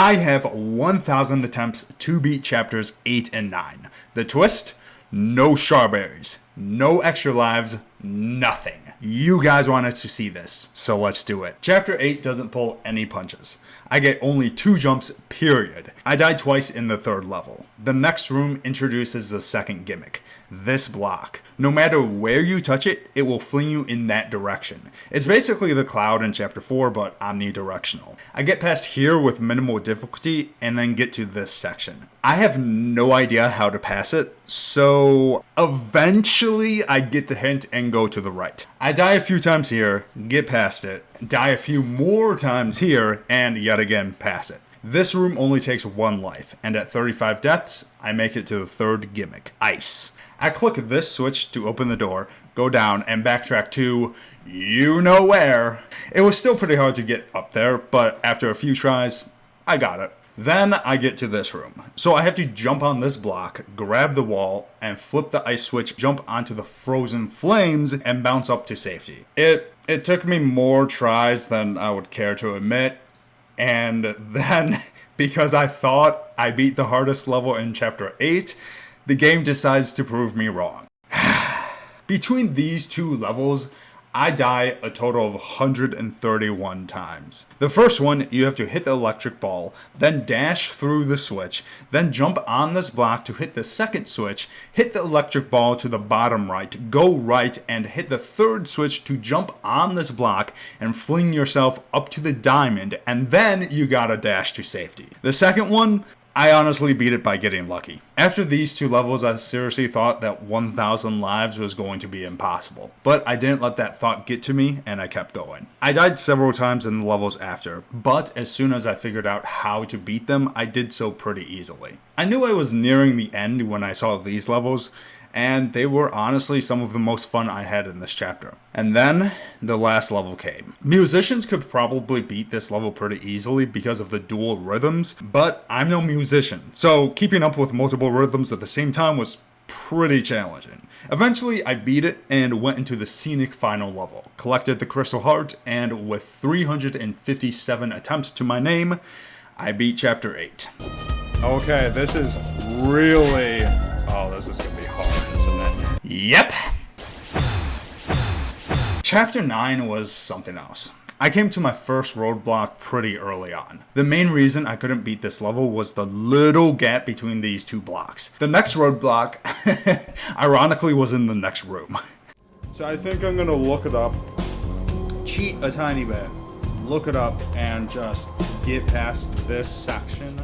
I have 1,000 attempts to beat chapters 8 and 9. The twist? No strawberries, no extra lives, nothing. You guys wanted to see this, so let's do it. Chapter 8 doesn't pull any punches. I get only 2 jumps, period. I died twice in the 3rd level. The next room introduces the second gimmick, this block. No matter where you touch it, it will fling you in that direction. It's basically the cloud in chapter 4, but omnidirectional. I get past here with minimal difficulty and then get to this section. I have no idea how to pass it, so eventually I get the hint and go to the right. I die a few times here, get past it, die a few more times here, and yet again pass it. This room only takes 1 life, and at 35 deaths, I make it to the 3rd gimmick, ice. I click this switch to open the door, go down, and backtrack to you know where. It was still pretty hard to get up there, but after a few tries, I got it. Then I get to this room. So I have to jump on this block, grab the wall, and flip the ice switch, jump onto the frozen flames, and bounce up to safety. It took me more tries than I would care to admit. And then, because I thought I beat the hardest level in chapter 8, the game decides to prove me wrong. Between these 2 levels, I die a total of 131 times. The first one, you have to hit the electric ball, then dash through the switch, then jump on this block to hit the second switch, hit the electric ball to the bottom right, go right, and hit the 3rd switch to jump on this block and fling yourself up to the diamond, and then you gotta dash to safety. The second one, I honestly beat it by getting lucky. After these 2 levels, I seriously thought that 1,000 lives was going to be impossible. But I didn't let that thought get to me, and I kept going. I died several times in the levels after, but as soon as I figured out how to beat them, I did so pretty easily. I knew I was nearing the end when I saw these levels, and they were honestly some of the most fun I had in this chapter. And then, the last level came. Musicians could probably beat this level pretty easily because of the dual rhythms, but I'm no musician, so keeping up with multiple rhythms at the same time was pretty challenging. Eventually, I beat it and went into the scenic final level, collected the Crystal Heart, and with 357 attempts to my name, I beat chapter 8. Okay, this is really... Oh, this is gonna be hard, isn't it? Yep. Chapter 9 was something else. I came to my first roadblock pretty early on. The main reason I couldn't beat this level was the little gap between these 2 blocks. The next roadblock, ironically, was in the next room. So I think I'm gonna look it up, cheat a tiny bit, look it up, and just get past this section.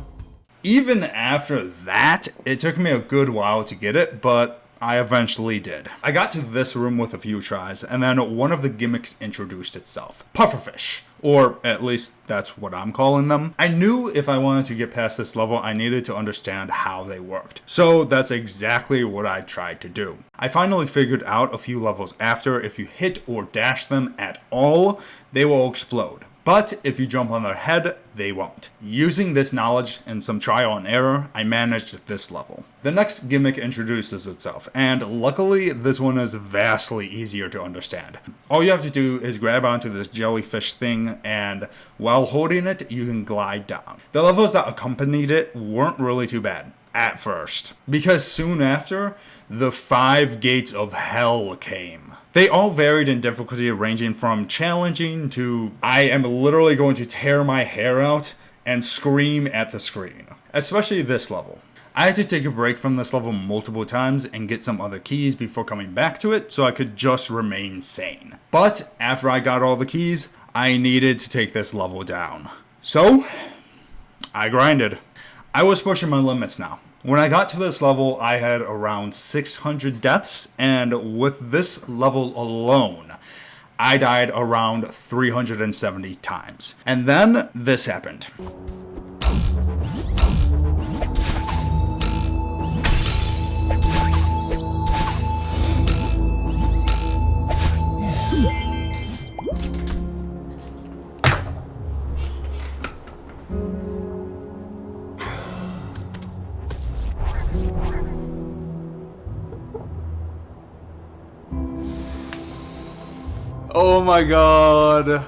Even after that, it took me a good while to get it, but I eventually did. I got to this room with a few tries, and then one of the gimmicks introduced itself. Pufferfish. Or at least that's what I'm calling them. I knew if I wanted to get past this level, I needed to understand how they worked. So that's exactly what I tried to do. I finally figured out a few levels after, if you hit or dash them at all, they will explode. But if you jump on their head, they won't. Using this knowledge and some trial and error, I managed this level. The next gimmick introduces itself, and luckily this one is vastly easier to understand. All you have to do is grab onto this jellyfish thing, and while holding it, you can glide down. The levels that accompanied it weren't really too bad. At first. Because soon after, the 5 gates of hell came. They all varied in difficulty, ranging from challenging to I am literally going to tear my hair out and scream at the screen. Especially this level. I had to take a break from this level multiple times and get some other keys before coming back to it so I could just remain sane. But after I got all the keys, I needed to take this level down. So, I grinded. I was pushing my limits now. When I got to this level, I had around 600 deaths, and with this level alone, I died around 370 times. And then this happened. Oh my god.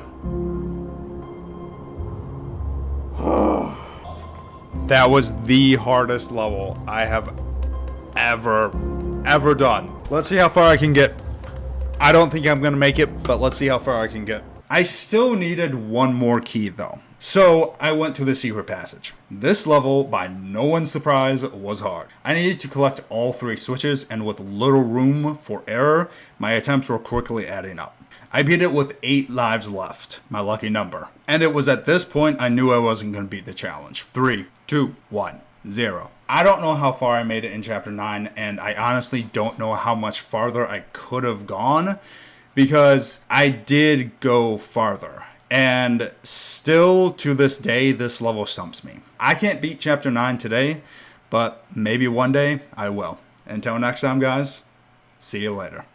That was the hardest level I have ever done. Let's see how far I can get. I don't think I'm gonna make it, but let's see how far I can get. I still needed one more key though. So I went to the secret passage. This level, by no one's surprise, was hard. I needed to collect all 3 switches, and with little room for error, my attempts were quickly adding up. I beat it with 8 lives left, my lucky number. And it was at this point I knew I wasn't going to beat the challenge. 3, 2, 1, 0. I don't know how far I made it in Chapter 9, and I honestly don't know how much farther I could have gone, because I did go farther. And still to this day, this level stumps me. I can't beat Chapter 9 today, but maybe one day I will. Until next time, guys, see you later.